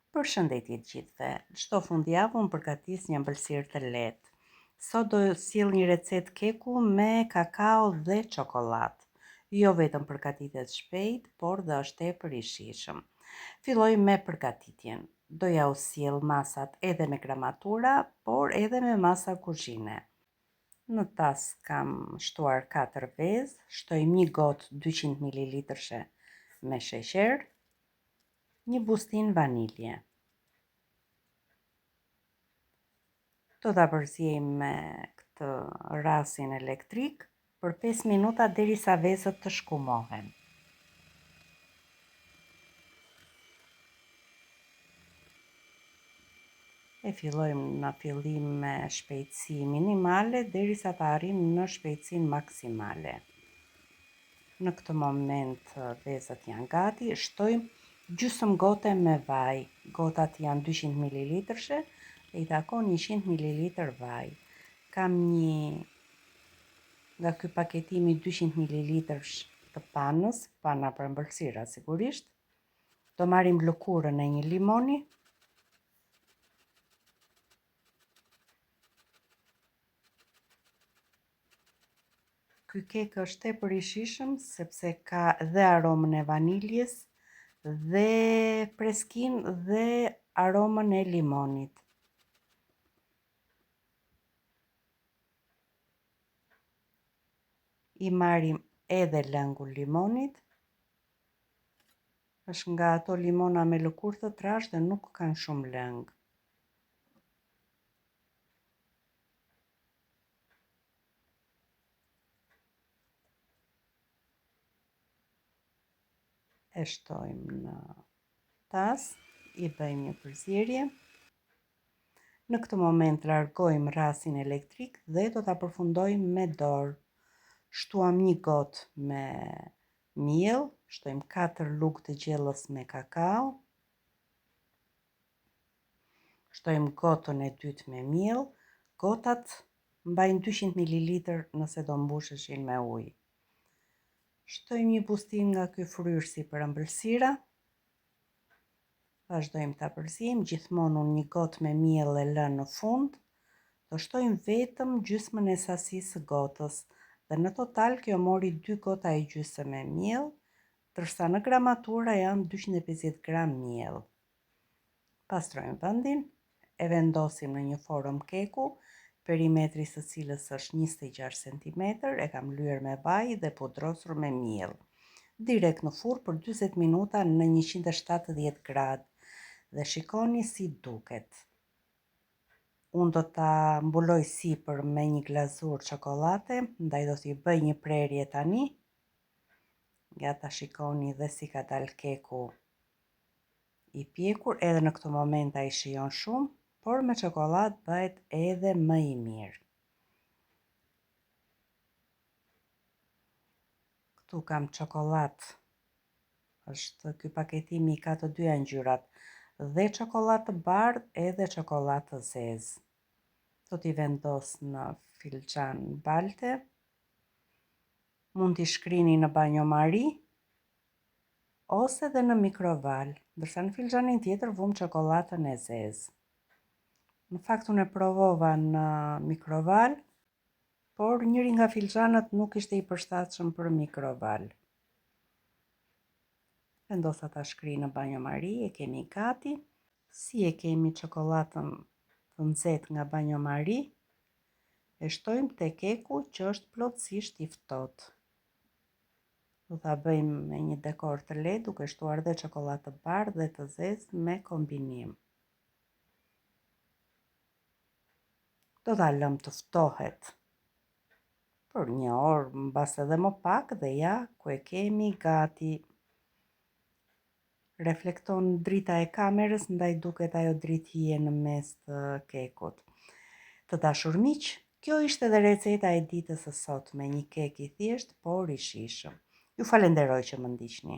Përshëndetje të gjithëve. Çdo fundjavë unë përgatis një ëmbëlsirë të lehtë. Sot do sjell një recetë keku me kakao dhe çokoladë. Jo vetëm përgatitet shpejt, por dhe është tepër i shijshëm. Filloj me përgatitjen. Do ja u sjell masat edhe me gramatura, por edhe me masa kuzhine. Në tas kam shtuar 4 vezë, shtoj një gotë 200 ml me sheqer, një bustin vanilje. Do ta përziej me këtë rasin elektrik për 5 minuta derisa vezët të shkumohen. E fillojmë në fillim me shpejtësi minimale derisa të arrijmë në shpejtësinë maksimale. Në këtë moment vezët janë gati, shtojmë gjysmë gote me vaj. Gotat janë 200 ml dhe i takon 100 ml vaj. Kam nga ky paketimi 200 ml të panës, pana për ëmbëlsira sigurisht. Do marrim lëkurën e një limoni. Ky kek është tepër i shijshëm sepse ka dhe aromën e vaniljes dhe freskinë dhe aromën e limonit. I marrim edhe lëngun limonit. Është nga ato limona me lëkurë të trashë dhe nuk kanë shumë lëng. E shtojmë në tas, i bëjmë një përzierje. Në këtë moment largojmë rasin elektrik dhe do ta përfundojmë me dorë. Shtuam një gotë me miell, shtojmë 4 lugë të gjellës me kakao. Shtojmë gotën e dytë me miell. Gotat mbajnë 200 ml nëse do mbusheshin me ujë. Shtojmë një bustin nga ky fryrësi për ëmbëlsira. Vazhdojmë ta përziejmë, gjithmonë unë një gotë me miell e lë në fund. Do shtojmë vetëm gjysmën e sasisë së gotës dhe në total kjo mori 2 gota e gjysmë me miell, ndërsa në gramatura janë 250 gram miell. Pastrojmë vendin, e vendosim në një formë keku, perimetri së cilës është 26 cm, e kam lyer me vaj dhe pudrosur me miell. Direkt në furrë për 40 minuta në 170 gradë dhe shikoni si duket. Unë do ta mbuloj sipër me një glazurë çokolate, ndaj do t'i bëj një prerje tani. Ja ta shikoni dhe si ka dalë keku i pjekur, edhe në këtë moment ai shijon shumë, por me çokoladë bëhet edhe më i mirë. Këtu kam çokoladë. Është ky paketimi ka të dyja ngjyrat, dhe çokoladë të bardhë edhe çokoladë të zezë. Do t'i vendos në filxhan balte. Mund t'i shkrini në banjomari ose dhe në mikrovalë, ndërsa në filxhanin tjetër vum çokoladën e zezë. Në fakt unë e provova në mikrovalë, por njëri nga filxhanët nuk ishte i përshtatshëm për mikrovalë. Vendosa ta shkri në banjomari, e kemi gati. Si e kemi çokoladën të nxehtë nga banjomari, e shtojmë te keku që është plotësisht i ftohtë. Do ta bëjmë me një dekor të lehtë, duke shtuar dhe çokoladë të bardhë dhe të zezë me kombinim. Do ta lëm të ftohet për një orë, mbas edhe më pak, dhe ja ku e kemi gati. Reflekton drita e kamerës, ndaj duket ajo dritë hije në mes të kekut. Të dashur miq, kjo ishte dhe receta e ditës së sotme, një kek i thjeshtë por i shijshëm. Ju falenderoj që më ndiqni.